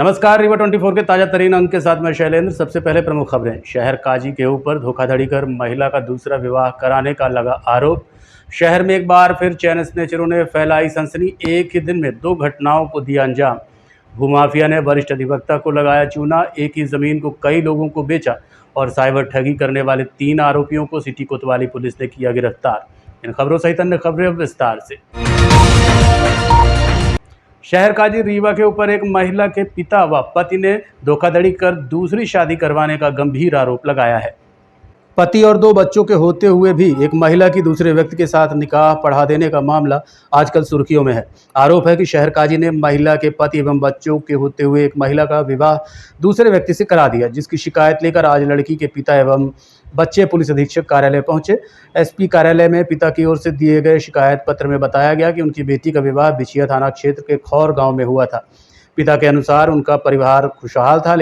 नमस्कार, रीवा 24 के ताजा तरीन अंक के साथ मैं शैलेंद्र। सबसे पहले प्रमुख खबरें। शहर काजी के ऊपर धोखाधड़ी कर महिला का दूसरा विवाह कराने का लगा आरोप। शहर में एक बार फिर चैन स्नेचरों ने फैलाई सनसनी। एक ही दिन में 2 घटनाओं को दिया अंजाम। भूमाफिया ने वरिष्ठ अधिवक्ता को लगाया चूना। एक ही जमीन को कई लोगों को बेचा और साइबर ठगी करने वाले 3 आरोपियों को सिटी कोतवाली पुलिस ने किया गिरफ्तार। इन खबरों सहित अन्य खबरें विस्तार से। शहर काजी रीवा के ऊपर एक महिला के पिता व पति ने धोखाधड़ी कर दूसरी शादी करवाने का गंभीर आरोप लगाया है। पति और 2 बच्चों के होते हुए भी एक महिला की दूसरे व्यक्ति के साथ निकाह पढ़ा देने का मामला आजकल सुर्खियों में है। आरोप है कि शहर काजी ने महिला के पति एवं बच्चों के होते हुए एक महिला का विवाह दूसरे व्यक्ति से करा दिया, जिसकी शिकायत लेकर आज लड़की के पिता एवं बच्चे पुलिस अधीक्षक कार्यालय पहुंचे। एसपी कार्यालय में पिता की ओर से दिए गए शिकायत पत्र में बताया गया कि उनकी बेटी का विवाह बिछिया थाना क्षेत्र के खौर गांव में हुआ था। पिता के अनुसार उनका परिवार खुशहाल था,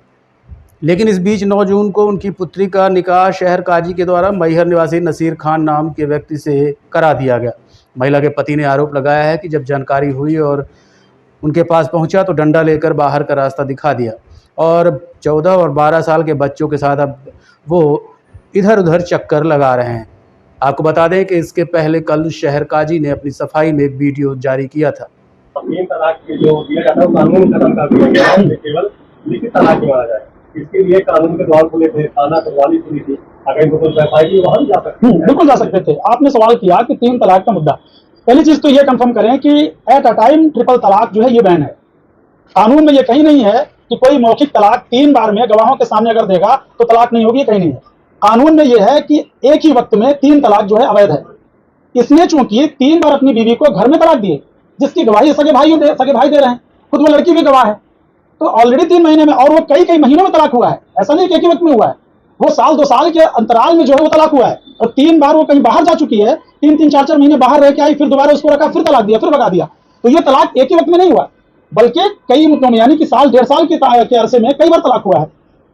लेकिन इस बीच 9 जून को उनकी पुत्री का निकाह शहर काजी के द्वारा मैहर निवासी नसीर खान नाम के व्यक्ति से करा दिया गया। महिला के पति ने आरोप लगाया है कि जब जानकारी हुई और उनके पास पहुंचा तो डंडा लेकर बाहर का रास्ता दिखा दिया और 14 और 12 साल के बच्चों के साथ अब वो इधर उधर चक्कर लगा रहे हैं। आपको बता दें कि इसके पहले कल शहर काजी ने अपनी सफाई में एक वीडियो जारी किया था। 3 तलाक के जो दिया जाता है कानून खत्म कर दिया गया है, केवल लिखित तलाक माना जाए। इसके लिए कानून के द्वार खुले थे, थाना कोतवाली खुली थी। अगर इनको कोई वेबसाइट वहां जा सकते हैं, बिल्कुल जा सकते थे। आपने सवाल किया कि 3 तलाक का मुद्दा। पहली चीज तो ये कंफर्म करें कि एट अ टाइम ट्रिपल तलाक जो है ये बैन है। कानून में ये कहीं नहीं है कि कोई मौखिक तलाक 3 बार में गवाहों के सामने अगर देगा तो तलाक नहीं होगी, कहीं नहीं है। कानून में यह है कि एक ही वक्त में 3 तलाक जो है अवैध है। इसने चूंकि 3 बार अपनी बीवी को घर में तलाक दिए, जिसकी गवाही सगे भाई दे रहे हैं, खुद वो लड़की भी गवाह है, तो ऑलरेडी 3 महीने में, और वो कई महीनों में तलाक हुआ है। ऐसा नहीं कि एक ही वक्त में हुआ है, वो साल 2 साल के अंतराल में जो है वो तलाक हुआ है। और 3 बार वो कहीं बाहर जा चुकी है, 3-3, 4-4 महीने बाहर रह के आई, फिर दोबारा उसको रखा, फिर तलाक दिया, फिर भगा दिया। तो ये तलाक एक ही वक्त में नहीं हुआ, बल्कि कई मुद्दों में, यानी कि साल 1.5 साल के अरसे में कई बार तलाक हुआ है।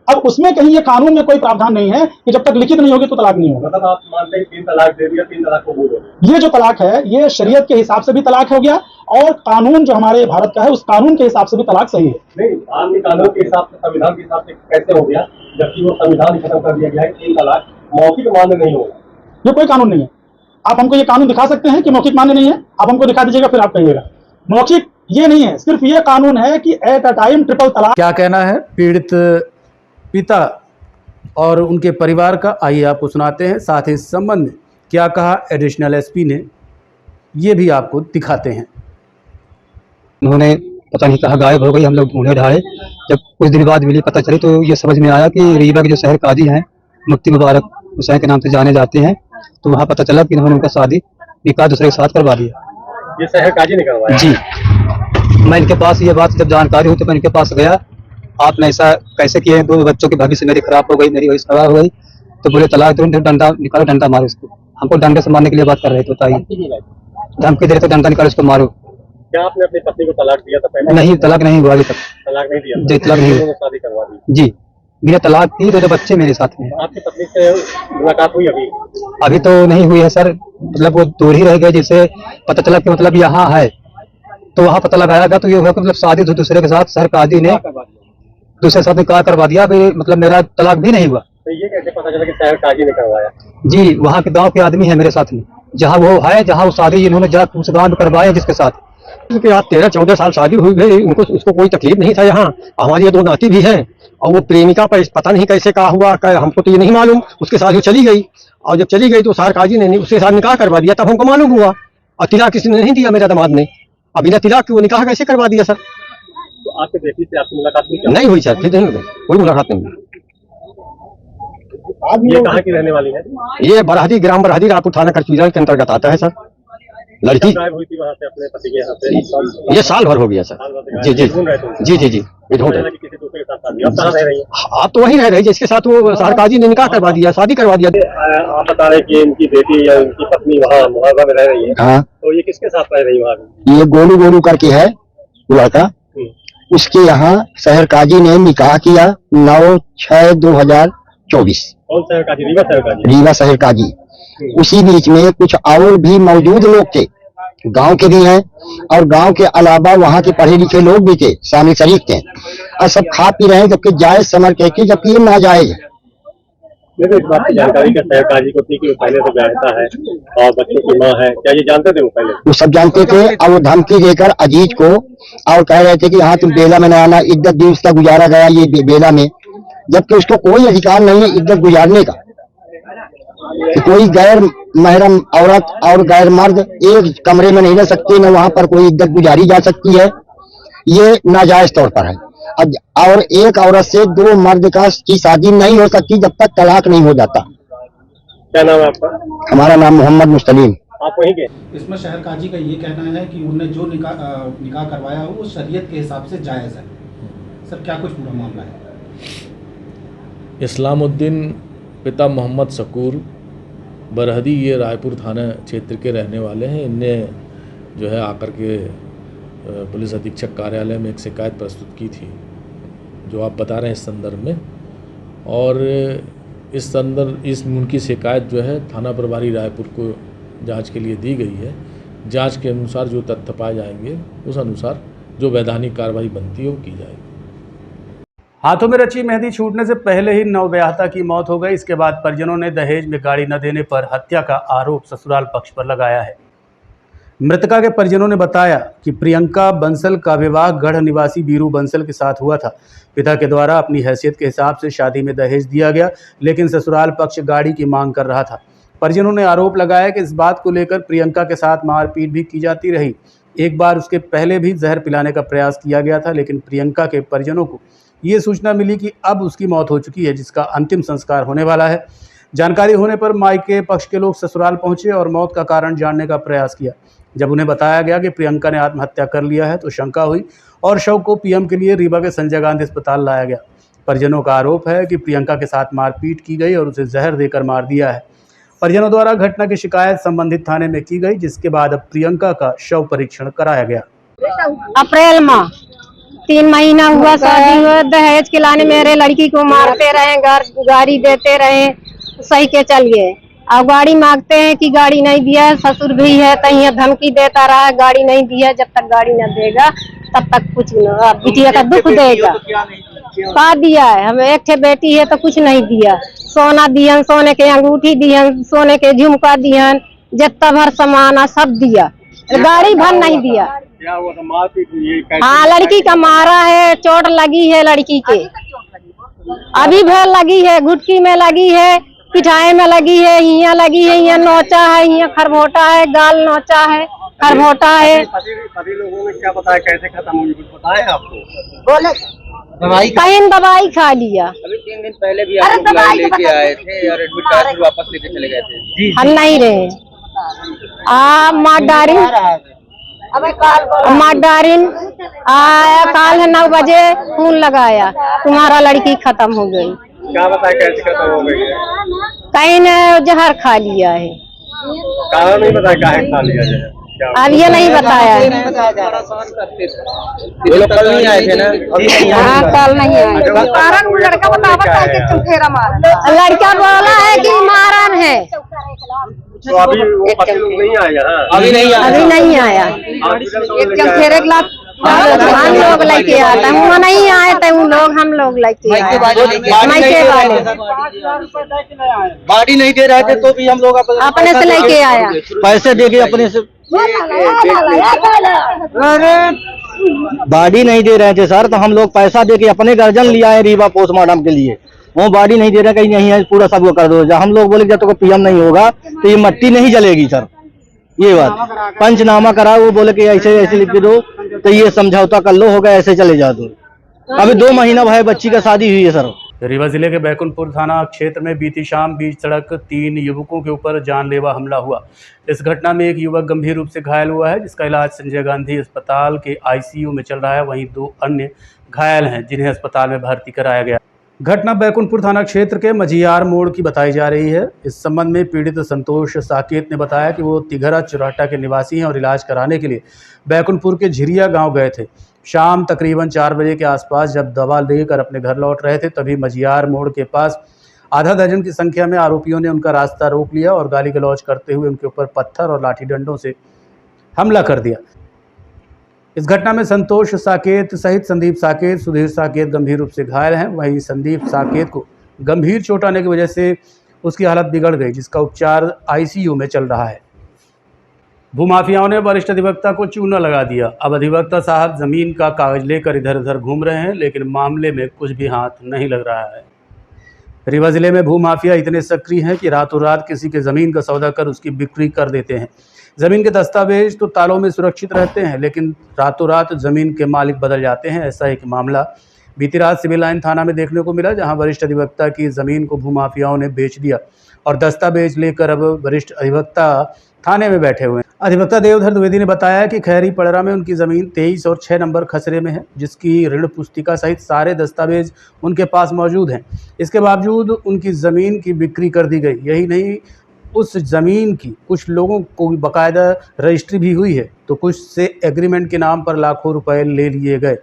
अब उसमें कहीं ये कानून में कोई प्रावधान नहीं है कि जब तक लिखित नहीं होगी तो तलाक नहीं होगा। मतलब आप मानते हैं 3 तलाक दे दिया, 3 तलाक कबूल हो गया। ये जो तलाक है ये शरीयत के हिसाब से भी तलाक हो गया और कानून जो हमारे भारत का है उस कानून के हिसाब से भी तलाक सही है। नहीं, आम कानून के हिसाब से, संविधान के हिसाब से कैसे हो गया, जबकि वो संविधान खत्म कर दिया गया है। 3 तलाक मौखिक मान्य नहीं होगा, ये कोई कानून नहीं है। आप हमको ये कानून दिखा सकते हैं कि मौखिक मान्य नहीं है? आप हमको दिखा दीजिएगा, फिर आप कहिएगा। मौखिक ये नहीं है, सिर्फ ये कानून है कि एट अ टाइम ट्रिपल तलाक। क्या कहना है पीड़ित पिता और उनके परिवार का, आइए आपको सुनाते हैं। साथ ही इस संबंध में क्या कहा एडिशनल एसपी ने, ये भी आपको दिखाते हैं। उन्होंने पता नहीं कहाँ गायब हो गई, हम लोग ढूंढे ढाए। जब कुछ दिन बाद मिली, पता चली, तो ये समझ में आया कि रीवा के जो शहर काजी हैं, मुफ्ती मुबारक हुसैन के नाम से जाने जाते हैं, तो वहाँ पता चला कि उन्होंने उनका शादी निकाह दूसरे के साथ करवा दिया। ये शहर काजी ने करवाया जी। मैं इनके पास ये बात जब जानकारी हुई तो मैं इनके पास गया, आपने ऐसा कैसे किए? 2 बच्चों की भविष्य मेरी खराब हो गई, मेरी वही खराब हो गई। तो बोले तलाक दो, डंडा निकालो, डंडा मारो इसको। हमको डंडे से मारने के लिए बात कर रहे थे, बताइए। धमकी दे रहे थे, डंडा निकालो इसको, मारो। क्या आपने अपनी पत्नी को तलाक दिया था पहले? नहीं, तलाक नहीं हुआ अभी तक। तलाक नहीं दिया? जी, तलाक नहीं हुआ। शादी करवा दी जी, बिना तलाक की। तो बच्चे मेरे साथ में। आपकी पत्नी से मुलाकात हुई अभी? अभी तो नहीं हुई है सर, मतलब वो दूर ही रह गए। जिससे पता चला कि मतलब यहाँ है, तो वहाँ पता लगाया गया तो ये हुआ कि मतलब शादी दूसरे के साथ शहर काजी ने दूसरे साथ निकाह करवा दिया। मतलब मेरा तलाक भी नहीं हुआ। तो ये कैसे पता चला कि शहर काजी ने करवाया? जी, वहाँ के गांव के आदमी है मेरे साथ में, जहाँ वो है, जहाँ वो शादी इन्होंने जाकर उस गांव में करवाया जिसके साथ। क्योंकि आज 13-14 साल शादी हुई है, उनको उसको कोई तकलीफ नहीं था। यहाँ हमारी 2 नाती भी है, और वो प्रेमिका पर पता नहीं कैसे कहा हुआ, हमको तो ये नहीं मालूम। उसके साथ वो चली गई, और जब चली गई तो शहर काजी ने उसके साथ निकाह करवा दिया, तब हमको मालूम हुआ। और तिलाक किसी ने नहीं दिया मेरे दामाद ने। अब बिना तिलाक वो निकाह कैसे करवा दिया सर? तो आपके बेटी से आपकी मुलाकात हुई? नहीं हुई सर, फिर कोई मुलाकात नहीं हुई। ये कहाँ की रहने वाली है? ये बरहदी, ग्राम बरहदी, रायपुर थाना करचीरा के अंतर्गत आता है सर। लड़की गायब हुई थी वहाँ से अपने पति के यहाँ से? ये साल भर हो गया सर। जी जी जी जी जी, ये ढूंढ रहे। किसी दूसरे के साथ शादी? अब कहाँ रह रही है? आप तो वही रह रहे जिसके साथ वो शहर काजी ने निकाह करवा दिया, शादी करवा दिया। आप बता रहे कि इनकी बेटी या इनकी पत्नी वहाँ मुहर्रा में रह रही है। हाँ, तो ये किसके साथ रह रही है वहाँ? ये गोलू करके है लड़का, उसके यहाँ शहर काजी ने निकाह किया 9/6/2024। कौन शहर काजी? रीवा शहर काजी? रीवा शहर काजी। उसी बीच में कुछ और भी मौजूद लोग थे, गांव के भी हैं और गांव के अलावा वहां के पढ़े लिखे लोग भी थे, शामिल शरीक थे, और सब खा पी रहे हैं, जबकि जायज समझ के जबकि ये नाजायज है। इस बात की जानकारी का शहर काजी को थी कि वो पहले से जानता है और बच्चों की माँ है, क्या ये जानते थे वो पहले? वो सब जानते थे और वो धमकी देकर अजीज को और कह रहे थे कि हाँ तुम बेला में न आना, इज्जत दी, उसका गुजारा गया ये बेला में, जबकि उसको कोई अधिकार नहीं है इज्जत गुजारने का। कोई गैर महरम औरत और गैर मर्द एक कमरे में नहीं रह सकते, न वहां पर कोई इज्जत गुजारी जा सकती है, ये नाजायज तौर पर है। अब और एक औरत से दो मर्द की शादी नहीं हो सकती जब तक तलाक नहीं हो जाता। क्या नाम है आपका? हमारा नाम मोहम्मद मुस्तलीम। आप वहीं के? इसमें शहर काजी का ये कहना है कि उन्होंने जो निकाह करवाया हो वो शरीयत के हिसाब से जायज़ है। सर क्या कुछ पूरा मामला है? इस्लामुद्दीन पिता मोहम्मद शकूर बरहदी, ये रायपुर थाना क्षेत्र के रहने वाले हैं। इनने जो है आकर के पुलिस अधीक्षक कार्यालय में एक शिकायत प्रस्तुत की थी, जो आप बता रहे हैं इस संदर्भ में, और इस उनकी शिकायत जो है थाना प्रभारी रायपुर को जांच के लिए दी गई है। जांच के अनुसार जो तथ्य पाए जाएंगे उस अनुसार जो वैधानिक कार्रवाई बनती है वो की जाएगी। हाथों में रची मेहंदी छूटने से पहले ही नवविवाहिता की मौत हो गई। इसके बाद परिजनों ने दहेज में गाड़ी न देने पर हत्या का आरोप ससुराल पक्ष पर लगाया है। मृतका के परिजनों ने बताया कि प्रियंका बंसल का विवाह गढ़ निवासी बीरू बंसल के साथ हुआ था। पिता के द्वारा अपनी हैसियत के हिसाब से शादी में दहेज दिया गया, लेकिन ससुराल पक्ष गाड़ी की मांग कर रहा था। परिजनों ने आरोप लगाया कि इस बात को लेकर प्रियंका के साथ मारपीट भी की जाती रही। एक बार उसके पहले भी जहर पिलाने का प्रयास किया गया था, लेकिन प्रियंका के परिजनों को ये सूचना मिली कि अब उसकी मौत हो चुकी है, जिसका अंतिम संस्कार होने वाला है। जानकारी होने पर मायके पक्ष के लोग ससुराल पहुंचे और मौत का कारण जानने का प्रयास किया। जब उन्हें बताया गया कि प्रियंका ने आत्महत्या कर लिया है तो शंका हुई और शव को पीएम के लिए रीवा के संजय गांधी अस्पताल लाया गया। परिजनों का आरोप है कि प्रियंका के साथ मारपीट की गई और उसे जहर देकर मार दिया है। परिजनों द्वारा घटना की शिकायत संबंधित थाने में की गई, जिसके बाद अब प्रियंका का शव परीक्षण कराया गया। अप्रैल माह 3 महीना हुआ शादी हुआ, दहेज के लाने मेरे लड़की को मारते रहे, गाड़ी देते रहे, सही के चल गए। अब गाड़ी मांगते हैं कि गाड़ी नहीं दिया, ससुर भी है तो यहाँ धमकी देता रहा, गाड़ी नहीं दिया, जब तक गाड़ी न देगा तब तक कुछ न, बिटिया का दुख देगा। का दिया है, हमें एक ठे बेटी है तो कुछ नहीं दिया। सोना दियन, सोने के अंगूठी दियन, सोने के झुमका दियन, जितना भर सामान सब दिया, गाड़ी भर नहीं दिया। क्या हुआ था? मारपीट हुई? हाँ, लड़की का मारा है, चोट लगी है लड़की के, अभी भर लगी है, घुटकी में लगी है, पिठाई में लगी है, यहाँ लगी है, यहाँ नोचा है, यहाँ खरबोटा है, गाल नोचा है, खरबोटा है। सभी लोगों ने क्या बताया, कैसे खत्म हुई, कुछ बताया आपको? बोले कहीं दवाई खा लिया। अभी 3 दिन पहले भी आप लोग लेके आए थे और एडमिट कार्ड भी वापस लेके चले गए थे। हम नहीं रहे। माडारिन आया, काल है 9 बजे खून लगाया, तुम्हारा लड़की खत्म हो गई। क्या बताया, कैसे खत्म हो गई है? कहीं ने जहर खा लिया है, कारण नहीं बताया काहे खा लिया जाए। अब ये नहीं बताया है। वो लोग कल नहीं आए थे ना? हाँ, कल नहीं आए। कारण वो लड़का बतावा लड़का बोला है कि मारन है, तो अभी वो पति लोग नहीं आए यहाँ? अभी नहीं आया। अभी नहीं आया। हम लोग लेके आते हैं, वो नहीं आए थे, वो लोग हम लोग लेके आए, मायके वाले गाड़ी नहीं दे रहे थे तो भी हम लोग अपने से लेके आया, पैसे दे के अपने से बॉडी नहीं दे रहे थे सर, तो हम लोग पैसा दे के अपने गर्जन लिया है रीवा पोस्टमार्टम के लिए। वो बॉडी नहीं दे रहे, कहीं नहीं है, पूरा सब वो कर दो। जब हम लोग बोले जब तक तो पीएम नहीं होगा तो ये मट्टी नहीं जलेगी सर। ये बात पंचनामा करा, वो बोले कि ऐसे ऐसे लिख के दो, तो ये समझौता कर लो, होगा ऐसे चले जाओ। तो अभी 2 महीना भाई बच्ची का शादी हुई है सर। रीवा जिले के बैकुंठपुर थाना क्षेत्र में बीती शाम बीच सड़क 3 युवकों के ऊपर जानलेवा हमला हुआ। इस घटना में एक युवक गंभीर रूप से घायल हुआ है, जिसका इलाज संजय गांधी अस्पताल के आईसीयू में चल रहा है। वहीं 2 अन्य घायल हैं, जिन्हें अस्पताल में भर्ती कराया गया। घटना बैकुंठपुर थाना क्षेत्र के मझियार मोड़ की बताई जा रही है। इस संबंध में पीड़ित संतोष साकेत ने बताया कि वो तिघरा चुराटा के निवासी हैं और इलाज कराने के लिए बैकुंठपुर के झिरिया गांव गए थे। शाम तकरीबन 4 बजे के आसपास जब दवा लेकर अपने घर लौट रहे थे, तभी मझियार मोड़ के पास आधा दर्जन की संख्या में आरोपियों ने उनका रास्ता रोक लिया और गाली गलौज करते हुए उनके ऊपर पत्थर और लाठी डंडों से हमला कर दिया। इस घटना में संतोष साकेत सहित संदीप साकेत, सुधीर साकेत गंभीर रूप से घायल हैं। वहीं संदीप साकेत को गंभीर चोट आने की वजह से उसकी हालत बिगड़ गई, जिसका उपचार आईसीयू में चल रहा है। भूमाफियाओं ने वरिष्ठ अधिवक्ता को चूना लगा दिया। अब अधिवक्ता साहब जमीन का कागज लेकर इधर उधर घूम रहे हैं, लेकिन मामले में कुछ भी हाथ नहीं लग रहा है। रीवा जिले में भूमाफिया इतने सक्रिय हैं कि रातों रात किसी के ज़मीन का सौदा कर उसकी बिक्री कर देते हैं। ज़मीन के दस्तावेज तो तालों में सुरक्षित रहते हैं, लेकिन रातों रात ज़मीन के मालिक बदल जाते हैं। ऐसा एक मामला बीती रात सिविल लाइन थाना में देखने को मिला, जहां वरिष्ठ अधिवक्ता की ज़मीन को भूमाफियाओं ने बेच दिया और दस्तावेज लेकर अब वरिष्ठ अधिवक्ता थाने में बैठे हुए हैं। अधिवक्ता देवधर द्विवेदी ने बताया कि खैरी पड़रा में उनकी ज़मीन 23 और 6 नंबर खसरे में है, जिसकी ऋण पुस्तिका सहित सारे दस्तावेज उनके पास मौजूद हैं। इसके बावजूद उनकी ज़मीन की बिक्री कर दी गई। यही नहीं, उस ज़मीन की कुछ लोगों को बाकायदा रजिस्ट्री भी हुई है, तो कुछ से एग्रीमेंट के नाम पर लाखों रुपए ले लिए गए।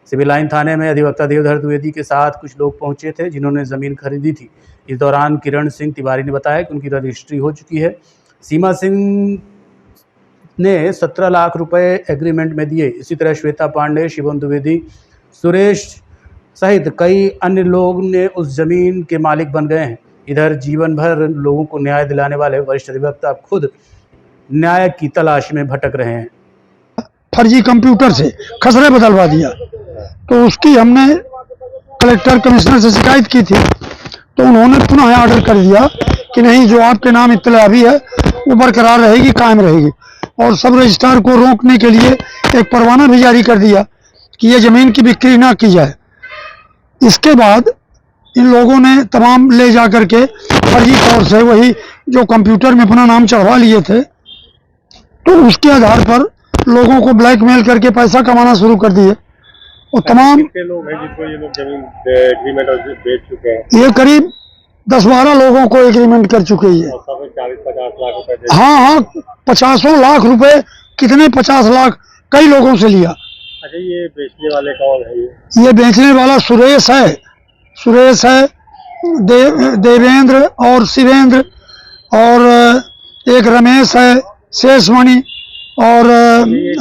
सिविल लाइन थाने में अधिवक्ता देवधर द्विवेदी के साथ कुछ लोग पहुंचे थे, जिन्होंने ज़मीन खरीदी थी। इस दौरान किरण सिंह तिवारी ने बताया कि उनकी रजिस्ट्री हो चुकी है। सीमा सिंह ने 17 लाख रुपए एग्रीमेंट में दिए। इसी तरह श्वेता पांडे, शिवम द्विवेदी, सुरेश सहित कई अन्य लोग ने उस ज़मीन के मालिक बन गए हैं। इधर जीवन भर लोगों को न्याय दिलाने वाले वरिष्ठ अधिवक्ता खुद न्याय की तलाश में भटक रहे हैं। फर्जी कंप्यूटर से खसरे बदलवा दिया, तो उसकी हमने कलेक्टर कमिश्नर से शिकायत की थी, तो उन्होंने पुनः ऑर्डर कर दिया कि नहीं, जो आपके नाम इत्तला भी है वो बरकरार रहेगी, कायम रहेगी। और सब रजिस्ट्रार को रोकने के लिए एक परवाना भी जारी कर दिया कि ये ज़मीन की बिक्री ना की जाए। इसके बाद इन लोगों ने तमाम ले जा करके फर्जी तौर से वही जो कंप्यूटर में अपना नाम चढ़वा लिए थे, तो उसके आधार पर लोगों को ब्लैकमेल करके पैसा कमाना शुरू कर दिए। और तमाम कितने लोग हैं जिसको ये लोग जमीन एग्रीमेंट बेच चुके हैं? ये करीब 10-12 लोगों को एग्रीमेंट कर चुके हैं। 40-50 लाख रुपए? हाँ, 50 लाख रुपए, कितने 50 लाख कई लोगों से लिया। अच्छा, ये बेचने वाले कौन है? ये बेचने वाला सुरेश है, देवेंद्र और शिवेंद्र, और एक रमेश है, शेषमणि और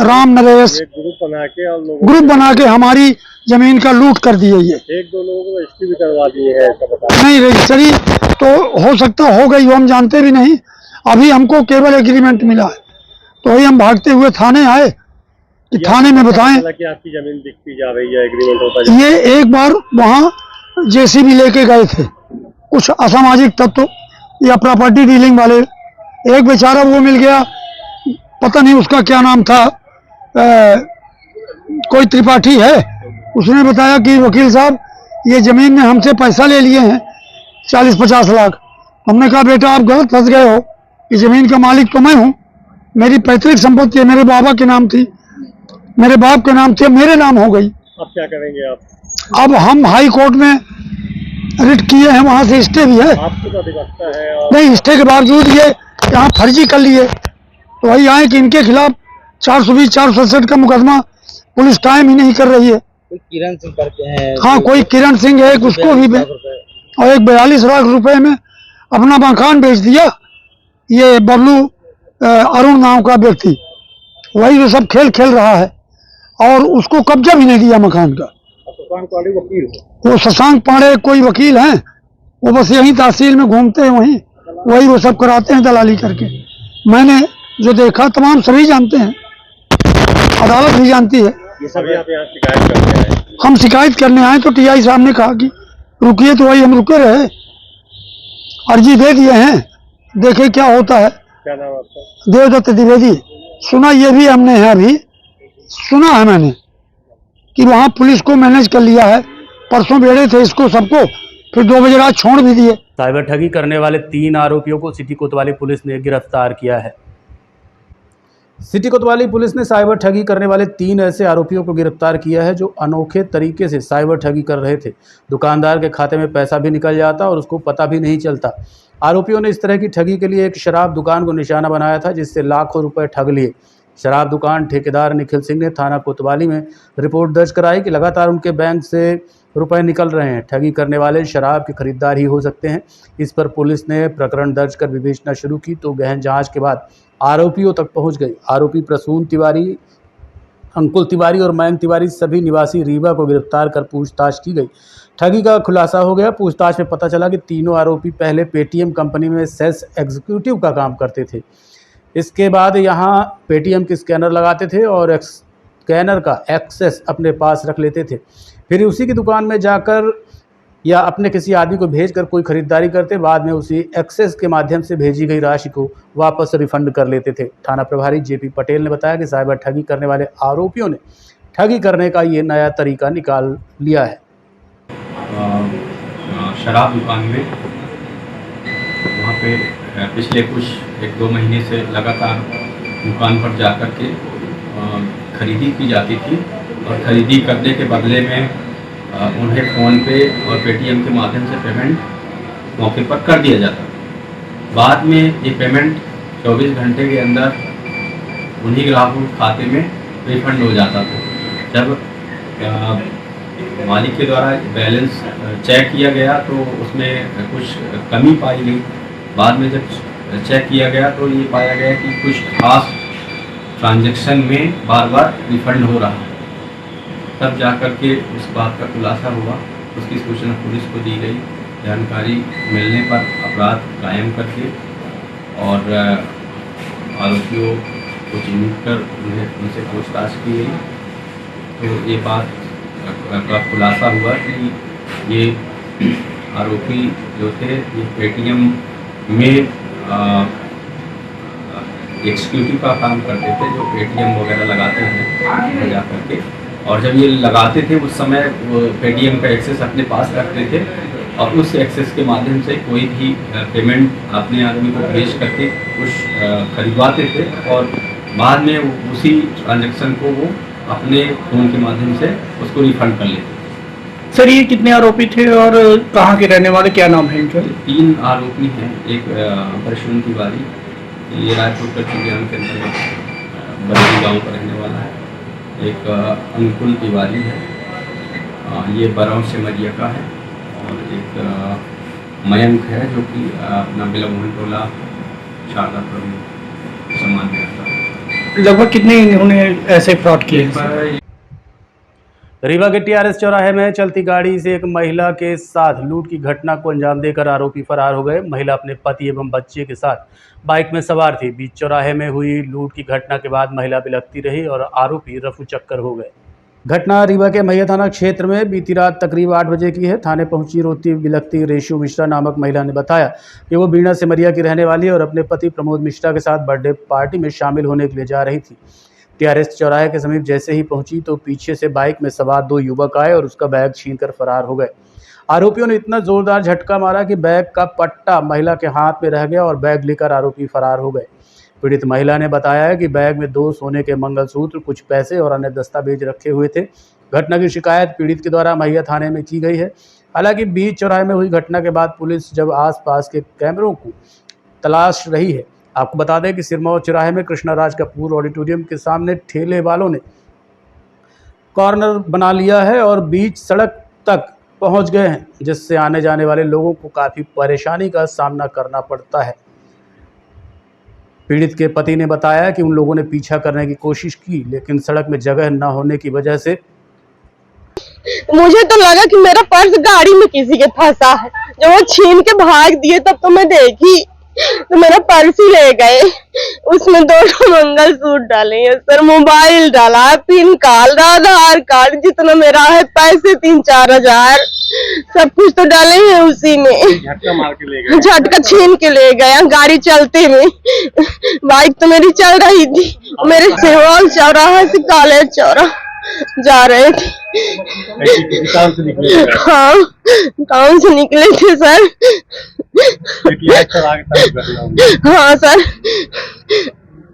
राम नरेश। ग्रुप बना के हमारी जमीन का लूट कर दिए। ये 1-2 लोगों को रजिस्ट्री भी करवा दी है, ऐसा बता? नहीं, रजिस्ट्री तो हो सकता हो गई, हम जानते भी नहीं। अभी हमको केवल एग्रीमेंट मिला है, तो वही हम भागते हुए थाने आए कि थाने में बताएं कि आपकी जमीन बिकती जा रही है, एग्रीमेंट होता है। ये एक बार वहाँ जेसीबी लेके गए थे कुछ असामाजिक तत्व या प्रॉपर्टी डीलिंग वाले। एक बेचारा वो मिल गया, पता नहीं उसका क्या नाम था, कोई त्रिपाठी है। उसने बताया कि वकील साहब, ये जमीन में हमसे पैसा ले लिए हैं 40-50 लाख। हमने कहा बेटा आप गलत फंस गए हो, कि जमीन का मालिक तो मैं हूँ, मेरी पैतृक संपत्ति है, मेरे बाबा के नाम थी, मेरे बाप के नाम थी, मेरे नाम हो गई। अब क्या करेंगे आप? अब हम हाई कोर्ट में रिट किए हैं, वहां से स्टे भी है। आपको तो अधिवक्ता है और... नहीं, स्टे के बावजूद ये यहाँ फर्जी कर लिए, तो वही आए कि इनके खिलाफ 420-467 का मुकदमा पुलिस टाइम ही नहीं कर रही है। किरण सिंह करके हैं। हाँ, कोई किरण सिंह है, उसको भी और एक 42 लाख रुपए में अपना मकान बेच दिया। ये बबलू अरुण नाम का व्यक्ति, वही जो सब खेल खेल रहा है, और उसको कब्जा भी नहीं दिया मकान का। वो शशांक पांडे कोई वकील हैं, वो बस यहीं तहसील में घूमते हैं, वही वो सब कराते हैं दलाली करके। मैंने जो देखा, तमाम सभी जानते हैं, अदालत भी जानती है। ये सभी आप यहाँ शिकायत करते हैं? हम शिकायत करने आए तो टीआई साहब ने कहा कि रुकिए, तो वही हम रुके रहे, अर्जी दे दिए हैं, देखे क्या होता है। क्या नाम आपका? देवदत्त द्विवेदी। सुना ये भी हमने है, अभी सुना है मैंने कि वहाँ पुलिस को मैनेज कर लिया है। परसों बेड़े थे इसको सबको, फिर 2 बजे रात छोड़ भी दिए। साइबर ठगी करने वाले 3 आरोपियों को सिटी कोतवाली पुलिस ने गिरफ्तार किया है। सिटी कोतवाली पुलिस ने साइबर ठगी करने वाले 3 ऐसे आरोपियों को गिरफ्तार किया है, जो अनोखे तरीके से साइबर ठगी कर रहे थे। दुकानदार के खाते में पैसा भी निकल जाता और उसको पता भी नहीं चलता। आरोपियों ने इस तरह की ठगी के लिए एक शराब दुकान को निशाना बनाया था, जिससे लाखों रुपए ठग लिए। शराब दुकान ठेकेदार निखिल सिंह ने थाना कोतवाली में रिपोर्ट दर्ज कराई कि लगातार उनके बैंक से रुपए निकल रहे हैं। ठगी करने वाले शराब के खरीदार ही हो सकते हैं। इस पर पुलिस ने प्रकरण दर्ज कर विवेचना शुरू की तो गहन जांच के बाद आरोपियों तक पहुंच गई। आरोपी प्रसून तिवारी, अंकुल तिवारी और मयंक तिवारी सभी निवासी रीवा को गिरफ्तार कर पूछताछ की गई। ठगी का खुलासा हो गया। पूछताछ में पता चला कि तीनों आरोपी पहले पेटीएम कंपनी में सेल्स एग्जीक्यूटिव का काम करते थे। इसके बाद यहां पेटीएम के स्कैनर लगाते थे और स्कैनर का एक्सेस अपने पास रख लेते थे। फिर उसी की दुकान में जाकर या अपने किसी आदमी को भेजकर कोई खरीदारी करते, बाद में उसी एक्सेस के माध्यम से भेजी गई राशि को वापस रिफंड कर लेते थे। थाना प्रभारी जेपी पटेल ने बताया कि साइबर ठगी करने वाले आरोपियों ने ठगी करने का ये नया तरीका निकाल लिया है। शराब दुकान में वहाँ पे पिछले कुछ 1-2 महीने से लगातार दुकान पर जाकर के खरीदी की जाती थी और ख़रीदी करने के बदले में उन्हें फ़ोन पे और पेटीएम के माध्यम से पेमेंट मौके पर कर दिया जाता। बाद में ये पेमेंट 24 घंटे के अंदर उन्हीं ग्राहकों के खाते में रिफंड हो जाता था। जब मालिक के द्वारा बैलेंस चेक किया गया तो उसमें कुछ कमी पाई गई। बाद में जब चेक किया गया तो ये पाया गया कि कुछ खास ट्रांजैक्शन में बार बार रिफंड हो रहा है। तब जाकर के उस बात का खुलासा हुआ। उसकी सूचना पुलिस को दी गई। जानकारी मिलने पर अपराध कायम करके और आरोपियों को चिन्हित कर उनसे पूछताछ की गई तो ये बात का खुलासा हुआ कि ये आरोपी जो थे ये पेटीएम में एग्जीक्यूटिव का काम करते थे, जो पेटीएम वगैरह लगाते हैं जा करके। और जब ये लगाते थे उस समय वो पेटीएम का एक्सेस अपने पास रखते थे और उस एक्सेस के माध्यम से कोई भी पेमेंट अपने आदमी को भेज करके कुछ खरीदवाते थे और बाद में उसी ट्रांजैक्शन को वो अपने फ़ोन के माध्यम से उसको रिफंड कर लेते। सर ये कितने आरोपी थे और कहाँ के रहने वाले, क्या नाम है इनका? 3 आरोपी हैं। एक प्रसून तिवारी, ये रायपुर के चिड़ियान के अंतर्गत बरही गाँव का रहने वाला है। एक अंकुल तिवारी है, ये बरौन से मरिया का है। और एक मयंक है जो कि अपना बिलमोहन टोला शारदापुर में सामान में रहता है। लगभग कितने इन्होंने ऐसे फ्रॉड किए? रीवा के टीआरएस चौराहे में चलती गाड़ी से एक महिला के साथ लूट की घटना को अंजाम देकर आरोपी फरार हो गए। महिला अपने पति एवं बच्चे के साथ बाइक में सवार थी। बीच चौराहे में हुई लूट की घटना के बाद महिला बिलखती रही और आरोपी रफू चक्कर हो गए। घटना रीवा के मैया थाना क्षेत्र में बीती रात तकरीब 8 बजे की है। थाने पहुंची रोती बिलखती रेशु मिश्रा नामक महिला ने बताया कि वो बीना सिमरिया की रहने वाली है और अपने पति प्रमोद मिश्रा के साथ बर्थडे पार्टी में शामिल होने के लिए जा रही थी। टीआरएस चौराहे के समीप जैसे ही पहुंची तो पीछे से बाइक में सवार 2 युवक आए और उसका बैग छीनकर फरार हो गए। आरोपियों ने इतना जोरदार झटका मारा कि बैग का पट्टा महिला के हाथ में रह गया और बैग लेकर आरोपी फरार हो गए। पीड़ित महिला ने बताया है कि बैग में 2 सोने के मंगलसूत्र, कुछ पैसे और अन्य दस्तावेज रखे हुए थे। घटना की शिकायत पीड़ित के द्वारा मैया थाने में की गई है। हालांकि बीच चौराहे में हुई घटना के बाद पुलिस जब आसपास के कैमरों को तलाश रही है। आपको बता दें कि सिरमौर चौराहे में कृष्णा राज कपूर ऑडिटोरियम के सामने ठेले वालों ने कॉर्नर बना लिया है और बीच सड़क तक पहुंच गए हैं, जिससे आने जाने वाले लोगों को काफ़ी परेशानी का सामना करना पड़ता है। पीड़ित के पति ने बताया कि उन लोगों ने पीछा करने की कोशिश की, लेकिन सड़क में जगह न होने की वजह से मुझे तो लगा कि मेरा पर्स गाड़ी में किसी के फंसा है। जब वो छीन के भाग दिए तब तो मैं देखी तो मेरा पर्स ही ले गए। उसमें 2 मंगलसूत्र डाले हैं सर, मोबाइल डाला, पिन कार्ड, आधार कार्ड, जितना मेरा है, पैसे 3-4 हजार, सब कुछ तो डाले हैं उसी में। झटका मार के ले गए, झटका छीन के ले गया गाड़ी चलते में। बाइक तो मेरी चल रही थी, मेरे सिरमौर चौराहा से कॉलेज चौराहा जा रहे थे। हाँ, काम से निकले थे सर। हाँ सर,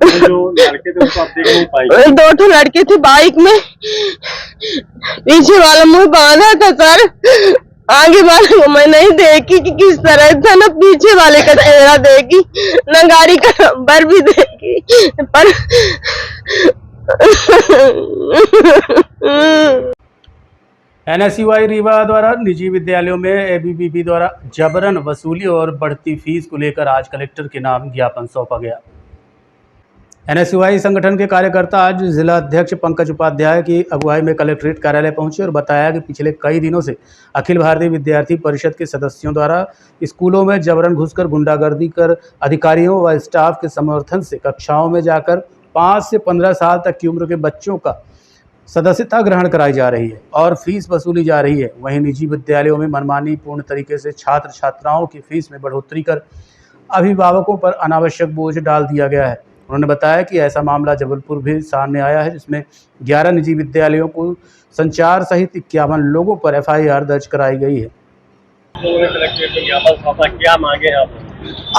जो लड़के थे उसको आप देख नहीं पाई? 2 लड़के थे बाइक में, पीछे वाला मुंह बांधा था सर, आगे वाले को मैं नहीं देखी कि किस तरह था, ना पीछे वाले का चेहरा देखी, ना गाड़ी का नंबर भी देखी, पर NSUI रीवा द्वारा निजी विद्यालयों में ABVP द्वारा जबरन वसूली और बढ़ती फीस को लेकर आज कलेक्टर के नाम ज्ञापन सौंपा गया। NSUI संगठन के कार्यकर्ता आज जिला अध्यक्ष पंकज उपाध्याय की अगुवाई में कलेक्ट्रेट कार्यालय पहुंचे और बताया कि पिछले कई दिनों से अखिल भारतीय विद्यार्थी परिषद के सदस्यों द्वारा स्कूलों में जबरन घुसकर गुंडागर्दी कर अधिकारियों व स्टाफ के समर्थन से कक्षाओं में जाकर 5 से 15 साल तक की उम्र के बच्चों का सदस्यता ग्रहण कराई जा रही है और फीस वसूली जा रही है। वहीं निजी विद्यालयों में मनमानी पूर्ण तरीके से छात्र छात्राओं की फीस में बढ़ोतरी कर अभिभावकों पर अनावश्यक बोझ डाल दिया गया है। उन्होंने बताया कि ऐसा मामला जबलपुर भी सामने आया है, जिसमें 11 निजी विद्यालयों को संचार सहित 51 लोगों पर FIR दर्ज कराई गई है। लोगों ने कलेक्ट्रेट में ज्ञापन सौंपा, क्या मांगे आप?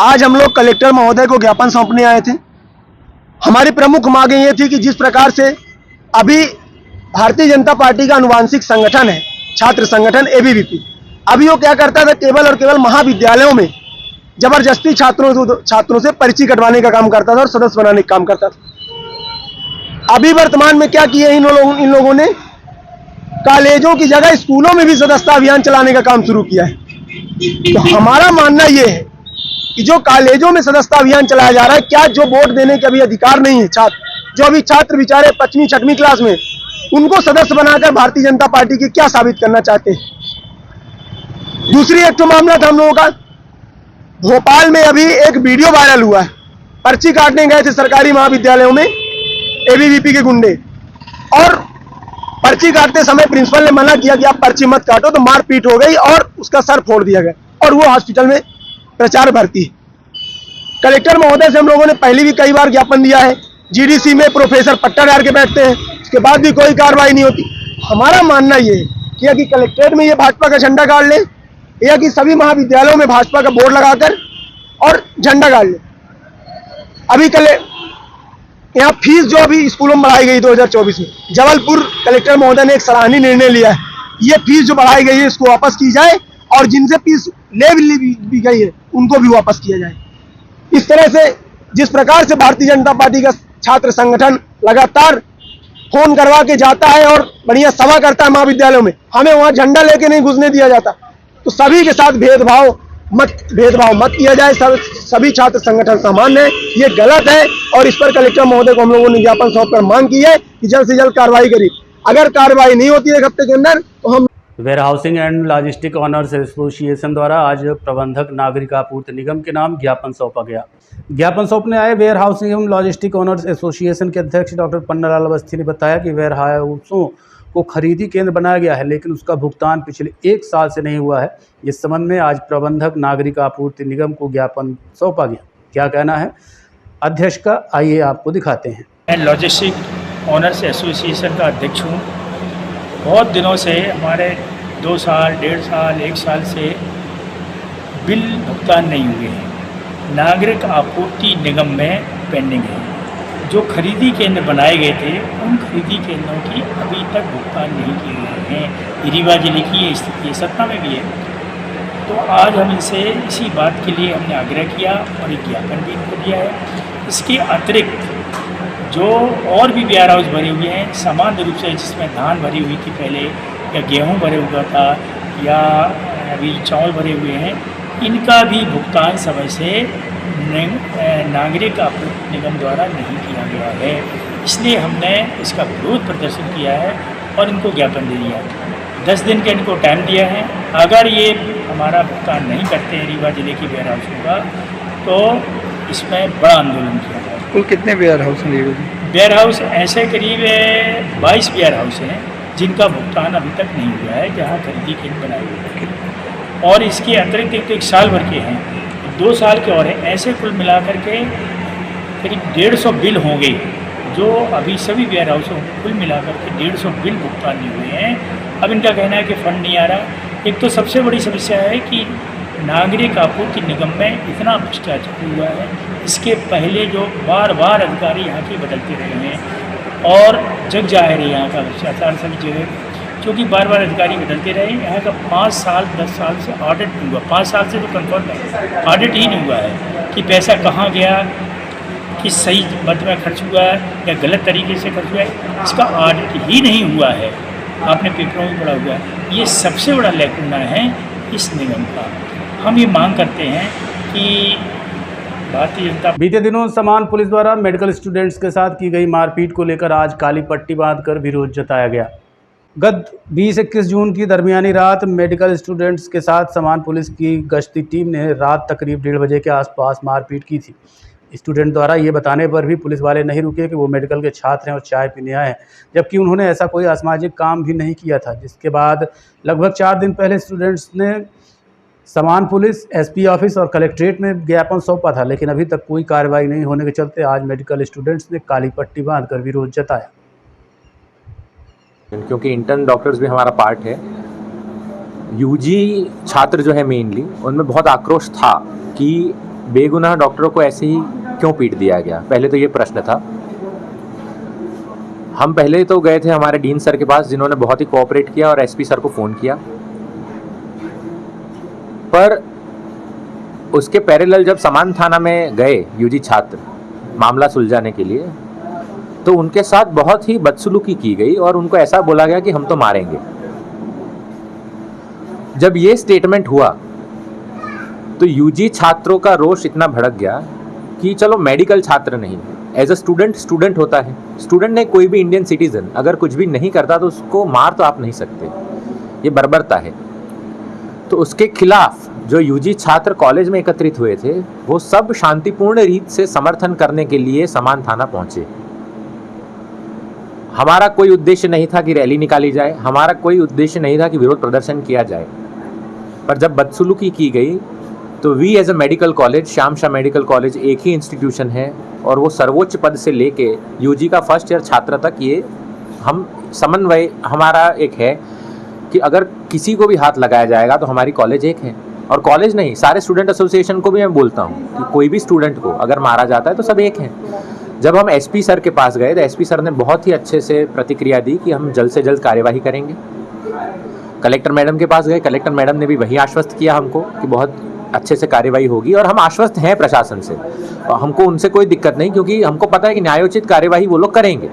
आज हम लोग कलेक्टर महोदय को ज्ञापन सौंपने आए थे। हमारी प्रमुख मांगे ये थी कि जिस प्रकार से अभी भारतीय जनता पार्टी का अनुवांशिक संगठन है, छात्र संगठन ABVP, अभी वो क्या करता था, केवल और केवल महाविद्यालयों में जबरदस्ती छात्रों से पर्ची कटवाने का काम करता था और सदस्य बनाने का काम करता था। अभी वर्तमान में क्या किया इन लोगों ने, कॉलेजों की जगह स्कूलों में भी सदस्यता अभियान चलाने का काम शुरू किया है। तो हमारा मानना यह है कि जो कॉलेजों में सदस्यता अभियान चलाया जा रहा है, क्या जो वोट देने के अभी अधिकार नहीं है जो अभी छात्र बेचारे 5वीं 6वीं क्लास में, उनको सदस्य बनाकर भारतीय जनता पार्टी की क्या साबित करना चाहते हैं। दूसरी एक तो मामला था हम लोगों का, भोपाल में अभी एक वीडियो वायरल हुआ है, पर्ची काटने गए थे सरकारी महाविद्यालयों में ABVP के गुंडे, और पर्ची काटते समय प्रिंसिपल ने मना किया कि आप पर्ची मत काटो, तो मारपीट हो गई और उसका सर फोड़ दिया गया और वो हॉस्पिटल में प्रचार भर्ती है। कलेक्टर महोदय से हम लोगों ने पहले भी कई बार ज्ञापन दिया है, GDC में प्रोफेसर पट्टा डाल के बैठते हैं, उसके बाद भी कोई कार्रवाई नहीं होती। हमारा मानना ये है कि या कि कलेक्ट्रेट में ये भाजपा का झंडा गाड़ ले, या कि सभी महाविद्यालयों में भाजपा का बोर्ड लगाकर और झंडा गाड़ ले। अभी कल यहाँ फीस जो अभी स्कूलों में बढ़ाई गई 2024 में, जबलपुर कलेक्टर महोदय ने एक सराहनीय निर्णय लिया है, ये फीस जो बढ़ाई गई है इसको वापस की जाए और जिनसे फीस ले भी गई है उनको भी वापस किया जाए। इस तरह से जिस प्रकार से भारतीय जनता पार्टी का छात्र संगठन लगातार फोन करवा के जाता है और बढ़िया सभा करता है महाविद्यालयों में, हमें वहां झंडा लेके नहीं घुसने दिया जाता। तो सभी के साथ भेदभाव मत किया जाए, सभी छात्र संगठन समान है, ये गलत है और इस पर कलेक्टर महोदय को हम लोगों ने ज्ञापन सौंपकर मांग की है कि जल्द से जल्द कार्रवाई करें। अगर कार्रवाई नहीं होती है 1 हफ्ते के अंदर तो हम warehousing and logistic owners association द्वारा आज प्रबंधक नागरिक आपूर्ति निगम के नाम ज्ञापन सौंपा गया। ज्ञापन सौंपने आए वेयर हाउसिंग एवं लॉजिस्टिक ऑनर्स एसोसिएशन के अध्यक्ष डॉक्टर पन्नालाल अवस्थी ने बताया कि वेयर हाउसों को खरीदी केंद्र बनाया गया है, लेकिन उसका भुगतान पिछले 1 साल से नहीं हुआ है। इस संबंध में आज प्रबंधक नागरिक आपूर्ति निगम को ज्ञापन सौंपा गया। क्या कहना है अध्यक्ष का, आइए आपको दिखाते हैं। मैं लॉजिस्टिक ऑनर्स एसोसिएशन का अध्यक्ष हूँ। बहुत दिनों से हमारे 2 साल, 1.5 साल, 1 साल से बिल भुगतान नहीं हुए हैं, नागरिक आपूर्ति निगम में पेंडिंग है। जो खरीदी केंद्र बनाए गए थे उन खरीदी केंद्रों की अभी तक भुगतान नहीं किए गए हैं। रीवा जिले की ये स्थिति है, सतना में भी है। तो आज हम इनसे इसी बात के लिए हमने आग्रह किया और एक ज्ञापन भी इनको दिया है। इसके अतिरिक्त जो और भी वेयर हाउस भरे हुए हैं सामान्य रूप से, जिसमें धान भरी हुई थी पहले, या गेहूँ भरे हुआ था, या अभी चावल भरे हुए हैं, इनका भी भुगतान समय से नागरिक आपूर्ति निगम द्वारा नहीं किया गया है। इसलिए हमने इसका विरोध प्रदर्शन किया है और इनको ज्ञापन दे दिया है। 10 दिन का इनको टाइम दिया है। अगर ये हमारा भुगतान नहीं करते हैं रीवा जिले की वेयर हाउस का, तो इसमें बड़ा आंदोलन किया जाएगा। कुल कितने वेयर हाउस हैं? वेयर हाउस ऐसे करीब 22 वेयर हाउस हैं जिनका भुगतान अभी तक नहीं हुआ है, जहाँ खरीदी केंद्र बनाए हुए हैं। और इसके अतिरिक्त 1 साल भर के हैं, 2 साल के और हैं। ऐसे कुल मिलाकर के करीब 150 बिल होंगे, जो अभी सभी वेयर हाउसों को कुल मिलाकर के 150 बिल भुगतान नहीं हुए हैं। अब इनका कहना है कि फंड नहीं आ रहा। एक तो सबसे बड़ी समस्या है कि नागरिक आपूर्ति निगम में इतना भ्रष्टाचार हुआ है। इसके पहले जो बार अधिकारी यहाँ के बदलते रहे हैं और जग जाहिर है यहाँ का भ्रष्टाचार सभी जगह, क्योंकि बार अधिकारी बदलते रहे। यहाँ का 5 साल 10 साल से ऑडिट नहीं हुआ। 5 साल से तो कंफर्म है, ऑडिट ही नहीं हुआ है कि पैसा कहाँ गया, कि सही मद में खर्च हुआ है या गलत तरीके से खर्च हुआ है, इसका ऑडिट ही नहीं हुआ है। आपने पेपरों में पढ़ा हुआ है, ये सबसे बड़ा लैकुना है इस निगम का। हम ये मांग करते हैं कि भारतीय जनता बीते दिनों समान पुलिस द्वारा मेडिकल स्टूडेंट्स के साथ की गई मारपीट को लेकर आज काली पट्टी बांधकर विरोध जताया गया। गत 20-21 जून की दरमियानी रात मेडिकल स्टूडेंट्स के साथ समान पुलिस की गश्ती टीम ने रात तकरीब 1:30 बजे के आसपास मारपीट की थी। स्टूडेंट द्वारा ये बताने पर भी पुलिस वाले नहीं रुके कि वो मेडिकल के छात्र हैं और चाय पीने आए हैं, जबकि उन्होंने ऐसा कोई असामाजिक काम भी नहीं किया था। जिसके बाद लगभग 4 दिन पहले स्टूडेंट्स ने समान पुलिस, एसपी ऑफिस और कलेक्ट्रेट में ज्ञापन सौंपा था, लेकिन अभी तक कोई कार्रवाई नहीं होने के चलते आज मेडिकल स्टूडेंट्स ने काली पट्टी बांधकर विरोध जताया। क्योंकि इंटर्न डॉक्टर्स भी हमारा पार्ट है। यूजी छात्र जो है मेनली, उनमें बहुत आक्रोश था कि बेगुनाह डॉक्टरों को ऐसे ही क्यों पीट दिया गया। पहले तो ये प्रश्न था। हम पहले तो गए थे हमारे डीन सर के पास, जिन्होंने बहुत ही कोऑपरेट किया, और एसपी सर को फ़ोन किया। पर उसके पैरेलल जब समान थाना में गए यूजी छात्र मामला सुलझाने के लिए, तो उनके साथ बहुत ही बदसलूकी की गई और उनको ऐसा बोला गया कि हम तो मारेंगे। जब ये स्टेटमेंट हुआ तो यूजी छात्रों का रोष इतना भड़क गया कि चलो मेडिकल छात्र नहीं, एज अ स्टूडेंट होता है। स्टूडेंट ने कोई भी इंडियन सिटीजन अगर कुछ भी नहीं करता तो उसको मार तो आप नहीं सकते, ये बर्बरता है। तो उसके खिलाफ जो यूजी छात्र कॉलेज में एकत्रित हुए थे, वो सब शांतिपूर्ण रीत से समर्थन करने के लिए समान थाना पहुंचे। हमारा कोई उद्देश्य नहीं था कि रैली निकाली जाए, हमारा कोई उद्देश्य नहीं था कि विरोध प्रदर्शन किया जाए। पर जब बदसलूकी की गई तो we as a medical college, Shyam Shah medical college एक ही इंस्टीट्यूशन है और वो सर्वोच्च पद से लेके यूजी का फर्स्ट ईयर छात्र तक, ये हम समन्वय हमारा एक है कि अगर किसी को भी हाथ लगाया जाएगा तो हमारी कॉलेज एक है। और कॉलेज नहीं, सारे स्टूडेंट एसोसिएशन को भी मैं बोलता हूँ कि कोई भी स्टूडेंट को अगर मारा जाता है तो सब एक हैं। जब हम एसपी सर के पास गए तो एसपी सर ने बहुत ही अच्छे से प्रतिक्रिया दी कि हम जल्द से जल्द कार्यवाही करेंगे। कलेक्टर मैडम के पास गए, कलेक्टर मैडम ने भी वही आश्वस्त किया हमको कि बहुत अच्छे से कार्यवाही होगी, और हम आश्वस्त हैं प्रशासन से। हमको उनसे कोई दिक्कत नहीं, क्योंकि हमको पता है कि न्यायोचित कार्यवाही वो लोग करेंगे।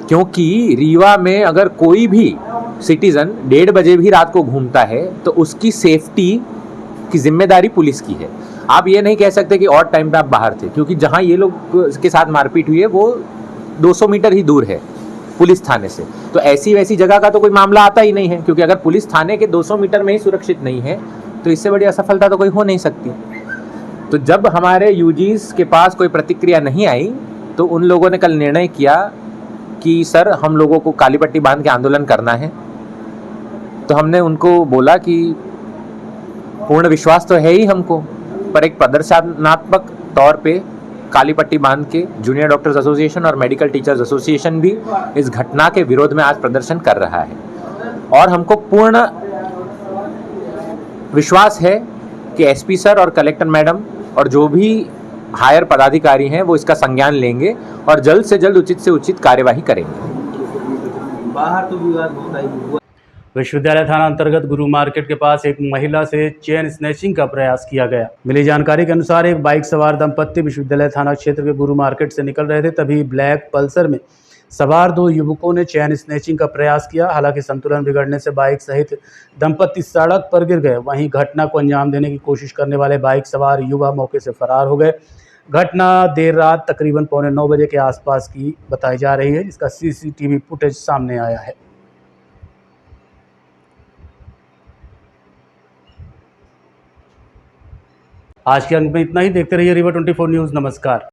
क्योंकि रीवा में अगर कोई भी सिटीजन 1:30 बजे भी रात को घूमता है तो उसकी सेफ्टी की जिम्मेदारी पुलिस की है। आप ये नहीं कह सकते कि और टाइम पे आप बाहर थे, क्योंकि जहां ये लोग के साथ मारपीट हुई है वो 200 मीटर ही दूर है पुलिस थाने से। तो ऐसी वैसी जगह का तो कोई मामला आता ही नहीं है, क्योंकि अगर पुलिस थाने के 200 मीटर में ही सुरक्षित नहीं है तो इससे बड़ी असफलता तो कोई हो नहीं सकती। तो जब हमारे यूजीज के पास कोई प्रतिक्रिया नहीं आई तो उन लोगों ने कल निर्णय किया कि सर हम लोगों को काली पट्टी बांध के आंदोलन करना है। तो हमने उनको बोला कि पूर्ण विश्वास तो है ही हमको, पर एक प्रदर्शनात्मक तौर पे काली पट्टी बांध के जूनियर डॉक्टर्स एसोसिएशन और मेडिकल टीचर्स एसोसिएशन भी इस घटना के विरोध में आज प्रदर्शन कर रहा है। और हमको पूर्ण विश्वास है कि एसपी सर और कलेक्टर मैडम और जो भी हायर पदाधिकारी हैं वो इसका संज्ञान लेंगे और जल्द से जल्द उचित से उचित कार्यवाही करेंगे। बाहर तो विवाद होता ही हुआ। विश्वविद्यालय थाना अंतर्गत गुरु मार्केट के पास एक महिला से चेन स्नैचिंग का प्रयास किया गया। मिली जानकारी के अनुसार एक बाइक सवार दंपत्ति विश्वविद्यालय थाना क्षेत्र के गुरु मार्केट से निकल रहे थे, तभी ब्लैक पल्सर में सवार 2 युवकों ने चेन स्नैचिंग का प्रयास किया। हालांकि संतुलन बिगड़ने से बाइक सहित दंपत्ति सड़क पर गिर गए। वहीं घटना को अंजाम देने की कोशिश करने वाले बाइक सवार युवा मौके से फरार हो गए। घटना देर रात तकरीबन 8:45 बजे के आसपास की बताई जा रही है, जिसका सीसीटीवी फुटेज सामने आया है। आज के अंक में इतना ही। देखते रहिए रीवा 24 न्यूज़। नमस्कार।